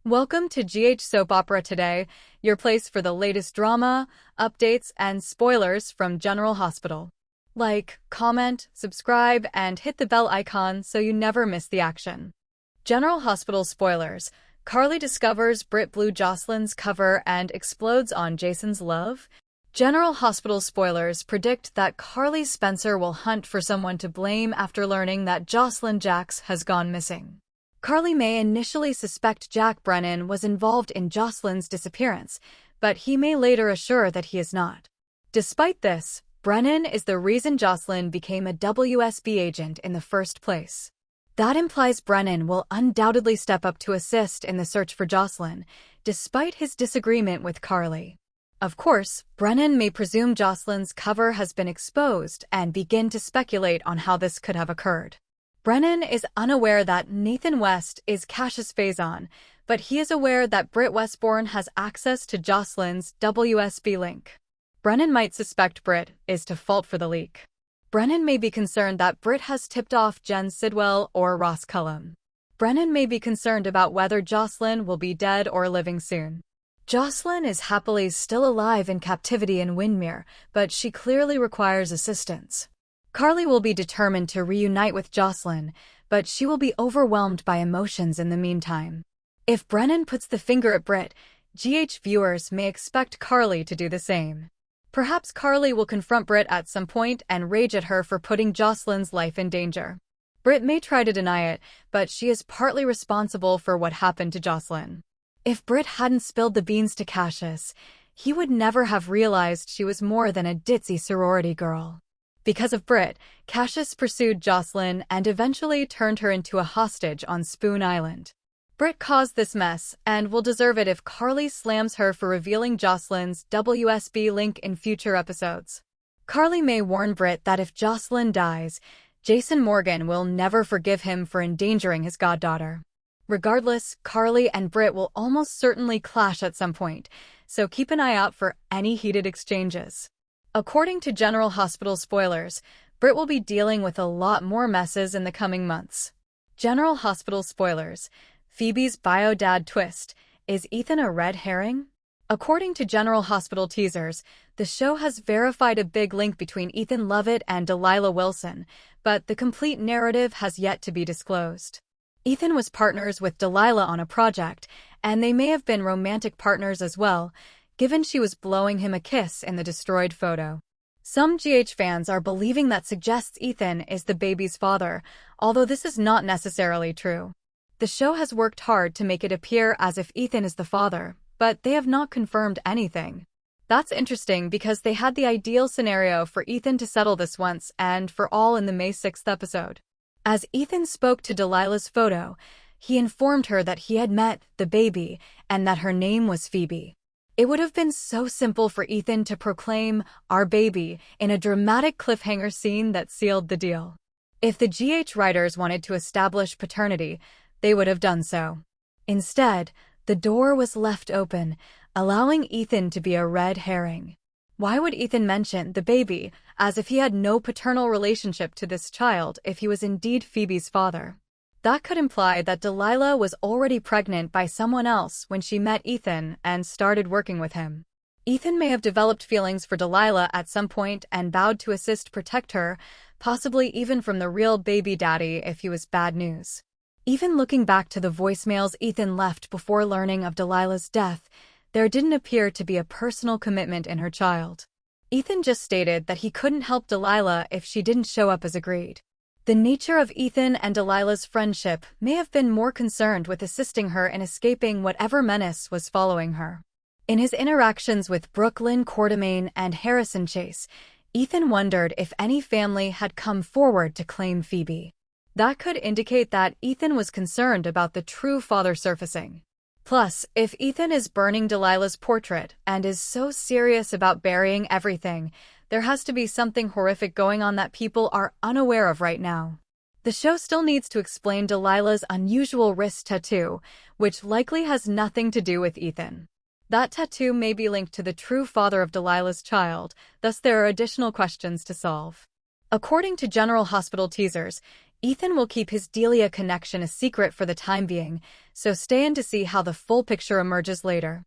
Welcome to GH Soap Opera Today, your place for the latest drama, updates, and spoilers from General Hospital. Like, comment, subscribe, and hit the bell icon so you never miss the action. General Hospital spoilers. Carly discovers Britt blew Josslyn's cover and explodes on Jason's love. General Hospital spoilers predict that Carly Spencer will hunt for someone to blame after learning that Josslyn Jacks has gone missing. Carly may initially suspect Jack Brennan was involved in Josslyn's disappearance, but he may later assure that he is not. Despite this, Brennan is the reason Josslyn became a WSB agent in the first place. That implies Brennan will undoubtedly step up to assist in the search for Josslyn, despite his disagreement with Carly. Of course, Brennan may presume Josslyn's cover has been exposed and begin to speculate on how this could have occurred. Brennan is unaware that Nathan West is Cash's phase-on, but he is aware that Britt Westbourne has access to Josslyn's WSB link. Brennan might suspect Britt is to fault for the leak. Brennan may be concerned that Britt has tipped off Jen Sidwell or Ross Cullum. Brennan may be concerned about whether Josslyn will be dead or living soon. Josslyn is happily still alive in captivity in Windermere, but she clearly requires assistance. Carly will be determined to reunite with Josslyn, but she will be overwhelmed by emotions in the meantime. If Brennan puts the finger at Britt, GH viewers may expect Carly to do the same. Perhaps Carly will confront Britt at some point and rage at her for putting Josslyn's life in danger. Britt may try to deny it, but she is partly responsible for what happened to Josslyn. If Britt hadn't spilled the beans to Cassius, he would never have realized she was more than a ditzy sorority girl. Because of Britt, Cassius pursued Josslyn and eventually turned her into a hostage on Spoon Island. Britt caused this mess and will deserve it if Carly slams her for revealing Josslyn's WSB link in future episodes. Carly may warn Britt that if Josslyn dies, Jason Morgan will never forgive him for endangering his goddaughter. Regardless, Carly and Britt will almost certainly clash at some point, so keep an eye out for any heated exchanges. According to General Hospital spoilers, Britt will be dealing with a lot more messes in the coming months. General Hospital spoilers. Phoebe's bio-dad twist. Is Ethan a red herring? According to General Hospital teasers, the show has verified a big link between Ethan Lovett and Delilah Wilson, but the complete narrative has yet to be disclosed. Ethan was partners with Delilah on a project, and they may have been romantic partners as well, given she was blowing him a kiss in the destroyed photo. Some GH fans are believing that suggests Ethan is the baby's father, although this is not necessarily true. The show has worked hard to make it appear as if Ethan is the father, but they have not confirmed anything. That's interesting because they had the ideal scenario for Ethan to settle this once and for all in the May 6th episode. As Ethan spoke to Delilah's photo, he informed her that he had met the baby and that her name was Phoebe. It would have been so simple for Ethan to proclaim, "our baby," in a dramatic cliffhanger scene that sealed the deal. If the GH writers wanted to establish paternity, they would have done so. Instead, the door was left open, allowing Ethan to be a red herring. Why would Ethan mention the baby, as if he had no paternal relationship to this child if he was indeed Phoebe's father? That could imply that Delilah was already pregnant by someone else when she met Ethan and started working with him. Ethan may have developed feelings for Delilah at some point and vowed to protect her, possibly even from the real baby daddy if he was bad news. Even looking back to the voicemails Ethan left before learning of Delilah's death, there didn't appear to be a personal commitment in her child. Ethan just stated that he couldn't help Delilah if she didn't show up as agreed. The nature of Ethan and Delilah's friendship may have been more concerned with assisting her in escaping whatever menace was following her. In his interactions with Brooklyn Quartermaine and Harrison Chase, Ethan wondered if any family had come forward to claim Phoebe. That could indicate that Ethan was concerned about the true father surfacing. Plus, if Ethan is burning Delilah's portrait and is so serious about burying everything, there has to be something horrific going on that people are unaware of right now. The show still needs to explain Delilah's unusual wrist tattoo, which likely has nothing to do with Ethan. That tattoo may be linked to the true father of Delilah's child, thus there are additional questions to solve. According to General Hospital teasers, Ethan will keep his Delia connection a secret for the time being, so stay in to see how the full picture emerges later.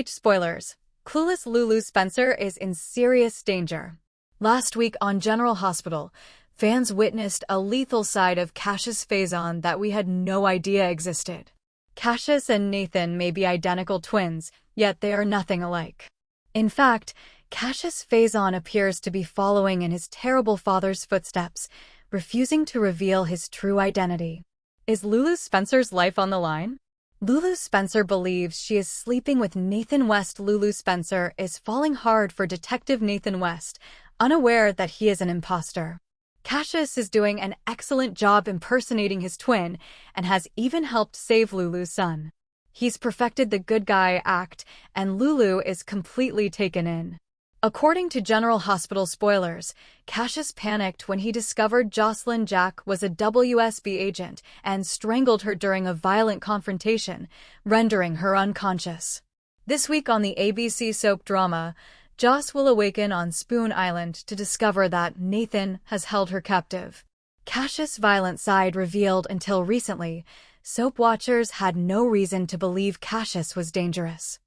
Spoilers. Clueless Lulu Spencer is in serious danger. Last week on General Hospital, fans witnessed a lethal side of Cassius Faison that we had no idea existed. Cassius and Nathan may be identical twins, yet they are nothing alike. In fact, Cassius Faison appears to be following in his terrible father's footsteps, refusing to reveal his true identity. Is Lulu Spencer's life on the line? Lulu Spencer believes she is sleeping with Nathan West. Lulu Spencer is falling hard for Detective Nathan West, unaware that he is an imposter. Cassius is doing an excellent job impersonating his twin and has even helped save Lulu's son. He's perfected the good guy act, and Lulu is completely taken in. According to General Hospital spoilers, Cassius panicked when he discovered Josslyn Jacks was a WSB agent and strangled her during a violent confrontation, rendering her unconscious. This week on the ABC soap drama, Joss will awaken on Spoon Island to discover that Nathan has held her captive. Cassius' violent side revealed until recently, soap watchers had no reason to believe Cassius was dangerous.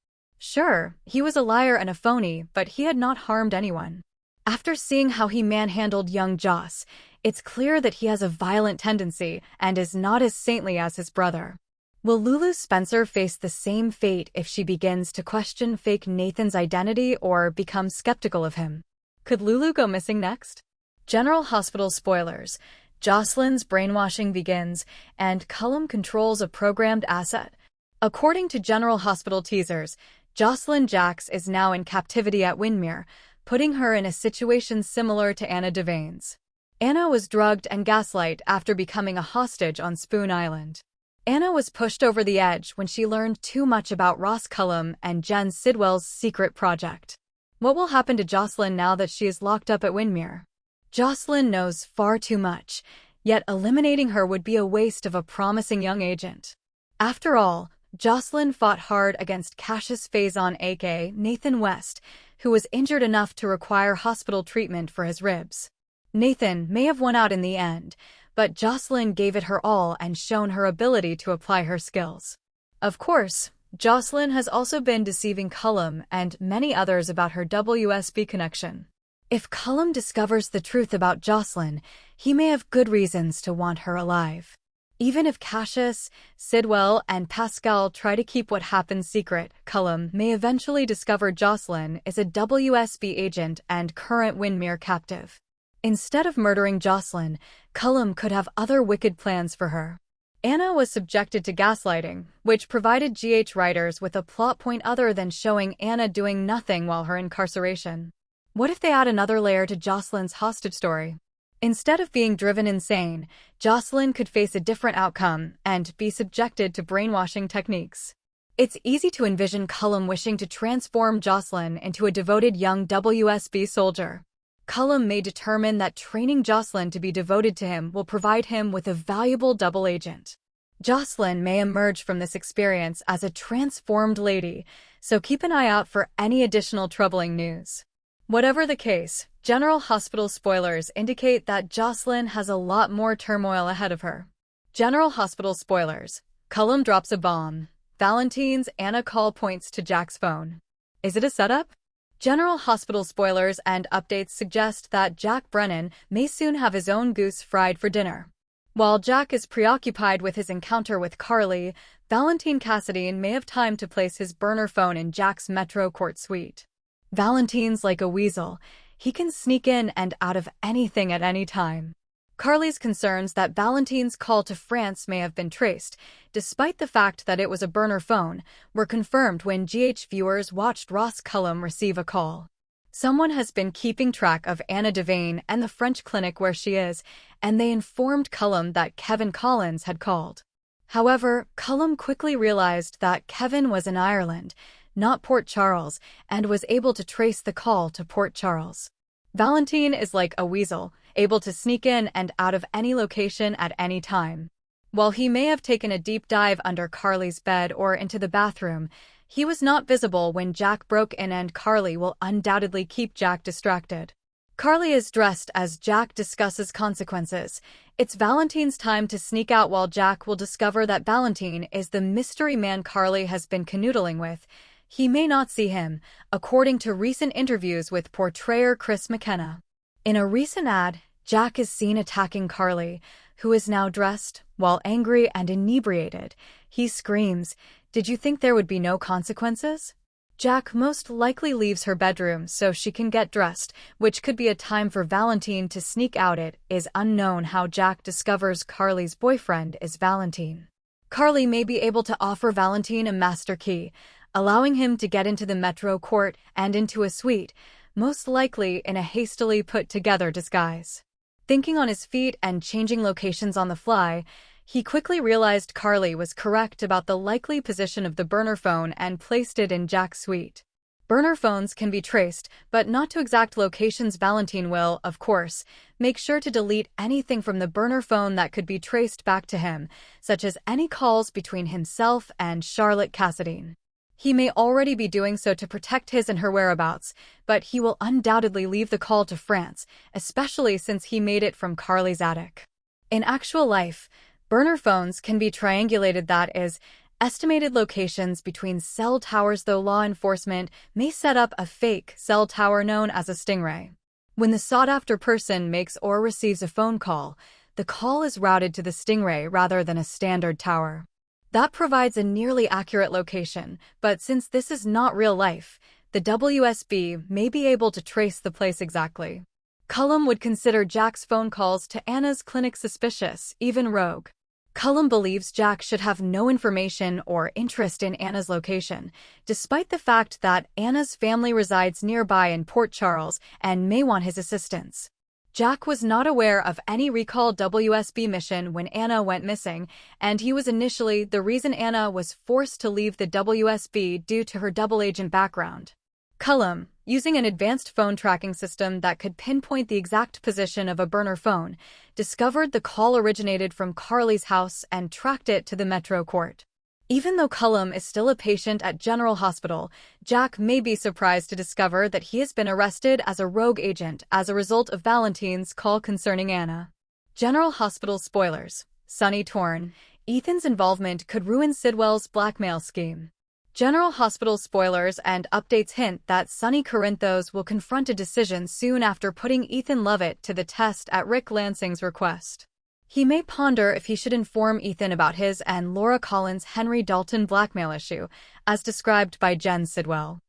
Sure, he was a liar and a phony, but he had not harmed anyone. After seeing how he manhandled young Joss, it's clear that he has a violent tendency and is not as saintly as his brother. Will Lulu Spencer face the same fate if she begins to question fake Nathan's identity or become skeptical of him? Could Lulu go missing next? General Hospital spoilers. Josslyn's brainwashing begins, and Cullum controls a programmed asset. According to General Hospital teasers, Josslyn Jacks is now in captivity at Windermere, putting her in a situation similar to Anna Devane's. Anna was drugged and gaslighted after becoming a hostage on Spoon Island. Anna was pushed over the edge when she learned too much about Ross Cullum and Jen Sidwell's secret project. What will happen to Josslyn now that she is locked up at Windermere? Josslyn knows far too much, yet eliminating her would be a waste of a promising young agent. After all, Josslyn fought hard against Cassius Faison aka Nathan West, who was injured enough to require hospital treatment for his ribs. Nathan may have won out in the end, but Josslyn gave it her all and shown her ability to apply her skills. Of course, Josslyn has also been deceiving Cullum and many others about her WSB connection. If Cullum discovers the truth about Josslyn, he may have good reasons to want her alive. Even if Cassius, Sidwell, and Pascal try to keep what happened secret, Cullum may eventually discover Josslyn is a WSB agent and current Windermere captive. Instead of murdering Josslyn, Cullum could have other wicked plans for her. Anna was subjected to gaslighting, which provided GH writers with a plot point other than showing Anna doing nothing while her incarceration. What if they add another layer to Josslyn's hostage story? Instead of being driven insane, Josslyn could face a different outcome and be subjected to brainwashing techniques. It's easy to envision Cullum wishing to transform Josslyn into a devoted young WSB soldier. Cullum may determine that training Josslyn to be devoted to him will provide him with a valuable double agent. Josslyn may emerge from this experience as a transformed lady, so keep an eye out for any additional troubling news. Whatever the case, General Hospital spoilers indicate that Josslyn has a lot more turmoil ahead of her. General Hospital spoilers. Cullum drops a bomb. Valentine's Anna call points to Jack's phone. Is it a setup? General Hospital spoilers and updates suggest that Jack Brennan may soon have his own goose fried for dinner. While Jack is preoccupied with his encounter with Carly, Valentine Cassadine may have time to place his burner phone in Jack's Metro Court suite. Valentine's like a weasel. He can sneak in and out of anything at any time. Carly's concerns that Valentine's call to France may have been traced, despite the fact that it was a burner phone, were confirmed when GH viewers watched Ross Cullum receive a call. Someone has been keeping track of Anna Devane and the French clinic where she is, and they informed Cullum that Kevin Collins had called. However, Cullum quickly realized that Kevin was in Ireland, not Port Charles, and was able to trace the call to Port Charles. Valentine is like a weasel, able to sneak in and out of any location at any time. While he may have taken a deep dive under Carly's bed or into the bathroom, he was not visible when Jack broke in, and Carly will undoubtedly keep Jack distracted. Carly is dressed as Jack discusses consequences. It's Valentine's time to sneak out while Jack will discover that Valentine is the mystery man Carly has been canoodling with. He may not see him, according to recent interviews with portrayer Chris McKenna. In a recent ad, Jack is seen attacking Carly, who is now dressed, while angry and inebriated. He screams, "Did you think there would be no consequences?" Jack most likely leaves her bedroom so she can get dressed, which could be a time for Valentine to sneak out. It is unknown how Jack discovers Carly's boyfriend is Valentine. Carly may be able to offer Valentine a master key, allowing him to get into the Metro Court and into a suite, most likely in a hastily put-together disguise. Thinking on his feet and changing locations on the fly, he quickly realized Carly was correct about the likely position of the burner phone and placed it in Jack's suite. Burner phones can be traced, but not to exact locations. Valentine will, of course, make sure to delete anything from the burner phone that could be traced back to him, such as any calls between himself and Charlotte Cassadine. He may already be doing so to protect his and her whereabouts, but he will undoubtedly leave the call to France, especially since he made it from Carly's attic. In actual life, burner phones can be triangulated, that is, estimated locations between cell towers, though law enforcement may set up a fake cell tower known as a stingray. When the sought-after person makes or receives a phone call, the call is routed to the stingray rather than a standard tower. That provides a nearly accurate location, but since this is not real life, the WSB may be able to trace the place exactly. Cullum would consider Jack's phone calls to Anna's clinic suspicious, even rogue. Cullum believes Jack should have no information or interest in Anna's location, despite the fact that Anna's family resides nearby in Port Charles and may want his assistance. Jack was not aware of any recall WSB mission when Anna went missing, and he was initially the reason Anna was forced to leave the WSB due to her double-agent background. Cullum, using an advanced phone tracking system that could pinpoint the exact position of a burner phone, discovered the call originated from Carly's house and tracked it to the Metro Court. Even though Cullum is still a patient at General Hospital, Jack may be surprised to discover that he has been arrested as a rogue agent as a result of Valentine's call concerning Anna. General Hospital spoilers. Sonny torn. Ethan's involvement could ruin Sidwell's blackmail scheme. General Hospital spoilers and updates hint that Sonny Corinthos will confront a decision soon after putting Ethan Lovett to the test at Rick Lansing's request. He may ponder if he should inform Ethan about his and Laura Collins' Henry Dalton blackmail issue, as described by Jen Sidwell.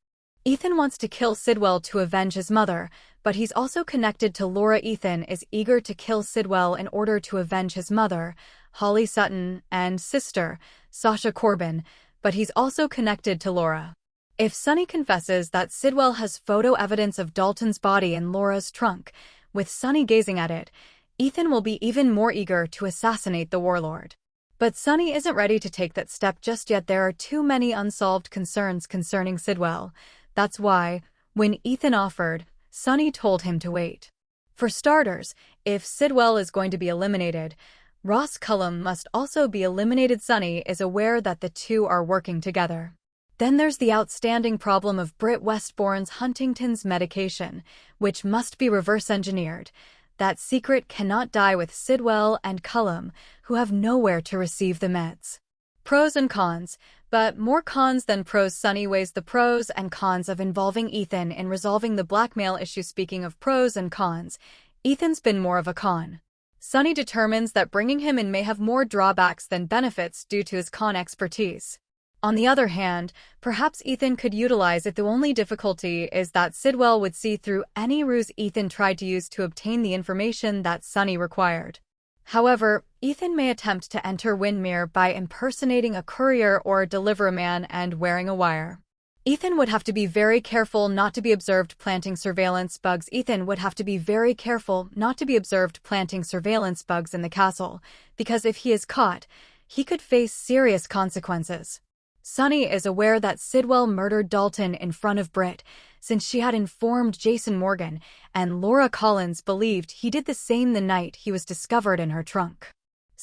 Ethan wants to kill Sidwell to avenge his mother, but he's also connected to Laura. Ethan is eager to kill Sidwell in order to avenge his mother, Holly Sutton, and sister, Sasha Corbin, but he's also connected to Laura. If Sonny confesses that Sidwell has photo evidence of Dalton's body in Laura's trunk, with Sonny gazing at it, Ethan will be even more eager to assassinate the warlord. But Sonny isn't ready to take that step just yet. There are too many unsolved concerns concerning Sidwell. That's why, when Ethan offered, Sonny told him to wait. For starters, if Sidwell is going to be eliminated, Ross Cullum must also be eliminated. Sonny is aware that the two are working together. Then there's the outstanding problem of Britt Westbourne's Huntington's medication, which must be reverse-engineered. That secret cannot die with Sidwell and Cullum, who have nowhere to receive the meds. Pros and cons, but more cons than pros. Sonny weighs the pros and cons of involving Ethan in resolving the blackmail issue. Speaking of pros and cons, Ethan's been more of a con. Sonny determines that bringing him in may have more drawbacks than benefits due to his con expertise. On the other hand, perhaps Ethan could utilize it. The only difficulty is that Sidwell would see through any ruse Ethan tried to use to obtain the information that Sonny required. However, Ethan may attempt to enter Windmere by impersonating a courier or deliveryman and wearing a wire. Ethan would have to be very careful not to be observed planting surveillance bugs. Ethan would have to be very careful not to be observed planting surveillance bugs in the castle, because if he is caught, he could face serious consequences. Sonny is aware that Sidwell murdered Dalton in front of Britt, since she had informed Jason Morgan, and Laura Collins believed he did the same the night he was discovered in her trunk.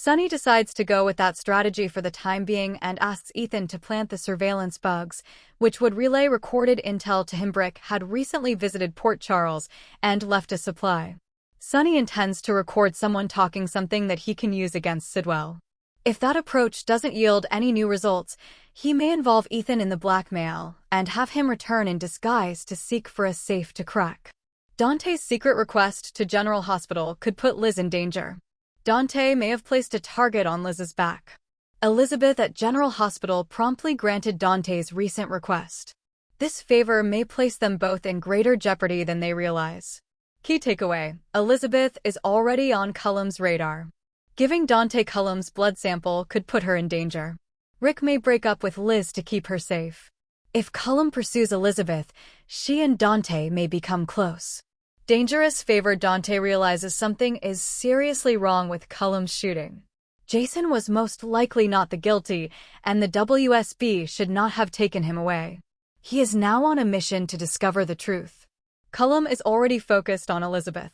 Sunny decides to go with that strategy for the time being and asks Ethan to plant the surveillance bugs, which would relay recorded intel to him. Brick had recently visited Port Charles and left a supply. Sunny intends to record someone talking something that he can use against Sidwell. If that approach doesn't yield any new results, he may involve Ethan in the blackmail and have him return in disguise to seek for a safe to crack. Dante's secret request to General Hospital could put Liz in danger. Dante may have placed a target on Liz's back. Elizabeth at General Hospital promptly granted Dante's recent request. This favor may place them both in greater jeopardy than they realize. Key takeaway: Elizabeth is already on Cullum's radar. Giving Dante Cullum's blood sample could put her in danger. Rick may break up with Liz to keep her safe. If Cullum pursues Elizabeth, she and Dante may become close. Dangerous favor: Dante realizes something is seriously wrong with Cullum's shooting. Jason was most likely not the guilty, and the WSB should not have taken him away. He is now on a mission to discover the truth. Cullum is already focused on Elizabeth.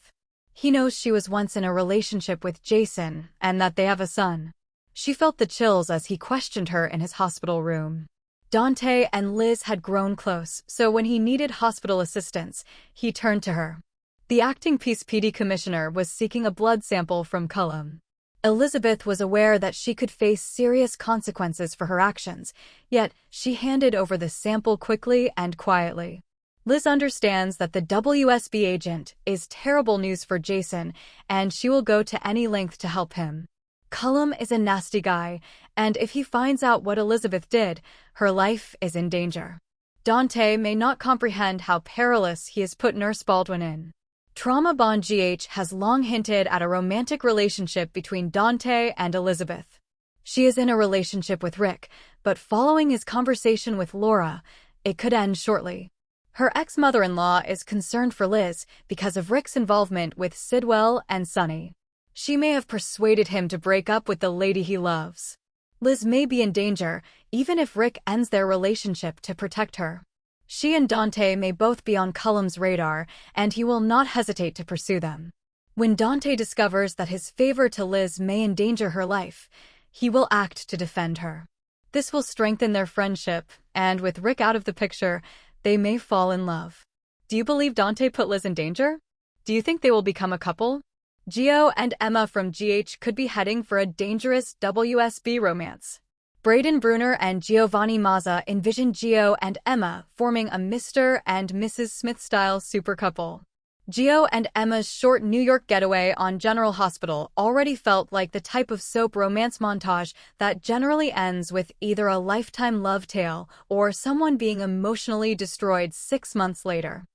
He knows she was once in a relationship with Jason and that they have a son. She felt the chills as he questioned her in his hospital room. Dante and Liz had grown close, so when he needed hospital assistance, he turned to her. The acting Peace PD commissioner was seeking a blood sample from Cullum. Elizabeth was aware that she could face serious consequences for her actions, yet she handed over the sample quickly and quietly. Liz understands that the WSB agent is terrible news for Jason, and she will go to any length to help him. Cullum is a nasty guy, and if he finds out what Elizabeth did, her life is in danger. Dante may not comprehend how perilous he has put Nurse Baldwin in. Trauma Bond GH has long hinted at a romantic relationship between Dante and Elizabeth. She is in a relationship with Rick, but following his conversation with Laura, it could end shortly. Her ex-mother-in-law is concerned for Liz because of Rick's involvement with Sidwell and Sunny. She may have persuaded him to break up with the lady he loves. Liz may be in danger, even if Rick ends their relationship to protect her. She and Dante may both be on Cullum's radar, and he will not hesitate to pursue them. When Dante discovers that his favor to Liz may endanger her life, he will act to defend her. This will strengthen their friendship, and with Rick out of the picture, they may fall in love. Do you believe Dante put Liz in danger? Do you think they will become a couple? Gio and Emma from GH could be heading for a dangerous WSB romance. Braden Bruner and Giovanni Mazza envision Gio and Emma forming a Mr. and Mrs. Smith-style super couple. Gio and Emma's short New York getaway on General Hospital already felt like the type of soap romance montage that generally ends with either a lifetime love tale or someone being emotionally destroyed 6 months later.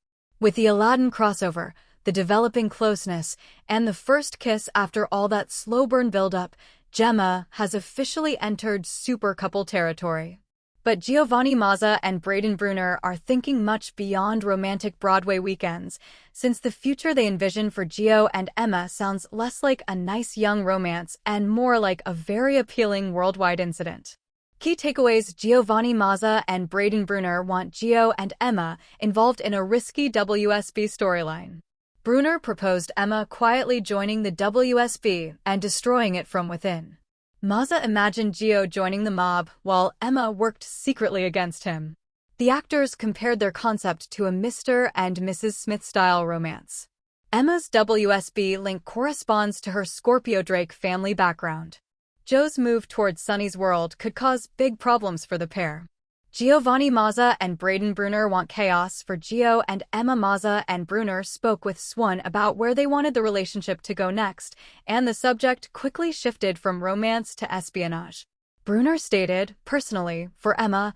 With the Aladdin crossover, the developing closeness, and the first kiss after all that slow burn buildup, Gemma has officially entered super couple territory. But Giovanni Mazza and Braden Bruner are thinking much beyond romantic Broadway weekends, since the future they envision for Gio and Emma sounds less like a nice young romance and more like a very appealing worldwide incident. Key takeaways: Giovanni Mazza and Braden Bruner want Gio and Emma involved in a risky WSB storyline. Bruner proposed Emma quietly joining the WSB and destroying it from within. Mazza imagined Gio joining the mob, while Emma worked secretly against him. The actors compared their concept to a Mr. and Mrs. Smith-style romance. Emma's WSB link corresponds to her Scorpio Drake family background. Joe's move towards Sunny's world could cause big problems for the pair. Giovanni Mazza and Braden Bruner want chaos for Gio and Emma. Mazza and Bruner spoke with Swan about where they wanted the relationship to go next, and the subject quickly shifted from romance to espionage. Bruner stated, "Personally, for Emma,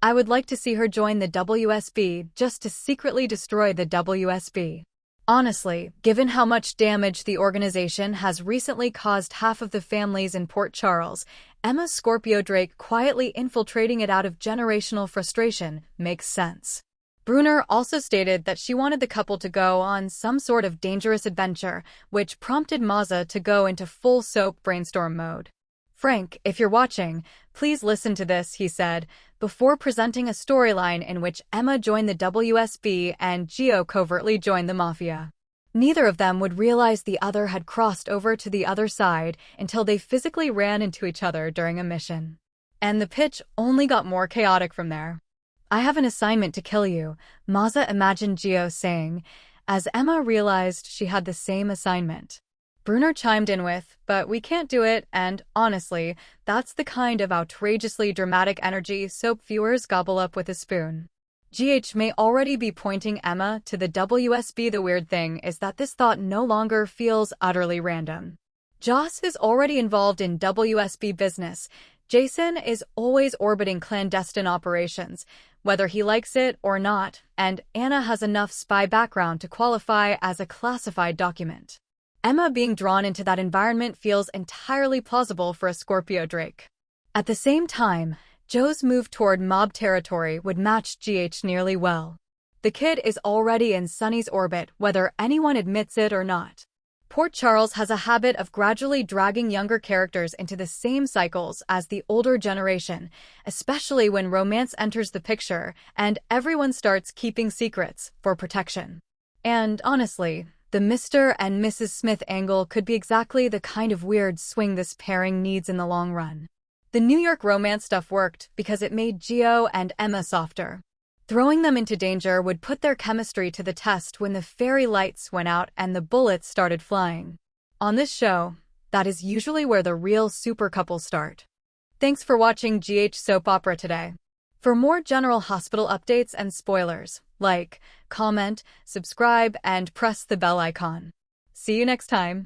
I would like to see her join the WSB just to secretly destroy the WSB. Honestly, given how much damage the organization has recently caused half of the families in Port Charles, Emma's Scorpio Drake quietly infiltrating it out of generational frustration makes sense." Bruner also stated that she wanted the couple to go on some sort of dangerous adventure, which prompted Mazza to go into full soap brainstorm mode. "Frank, if you're watching, please listen to this," he said, before presenting a storyline in which Emma joined the WSB and Gio covertly joined the Mafia. Neither of them would realize the other had crossed over to the other side until they physically ran into each other during a mission. And the pitch only got more chaotic from there. "I have an assignment to kill you," Maza imagined Gio saying, as Emma realized she had the same assignment. Brunner chimed in with, "But we can't do it," and honestly, that's the kind of outrageously dramatic energy soap viewers gobble up with a spoon. GH may already be pointing Emma to the WSB. The weird thing is that this thought no longer feels utterly random. Joss is already involved in WSB business. Jason is always orbiting clandestine operations, whether he likes it or not, and Anna has enough spy background to qualify as a classified document. Emma being drawn into that environment feels entirely plausible for a Scorpio Drake. At the same time, Joe's move toward mob territory would match GH nearly well. The kid is already in Sunny's orbit, whether anyone admits it or not. Port Charles has a habit of gradually dragging younger characters into the same cycles as the older generation, especially when romance enters the picture and everyone starts keeping secrets for protection. And honestly, the Mr. and Mrs. Smith angle could be exactly the kind of weird swing this pairing needs in the long run. The New York romance stuff worked because it made Gio and Emma softer. Throwing them into danger would put their chemistry to the test when the fairy lights went out and the bullets started flying. On this show, that is usually where the real super couples start. Thanks for watching GH Soap Opera today. For more General Hospital updates and spoilers, like, comment, subscribe, and press the bell icon. See you next time.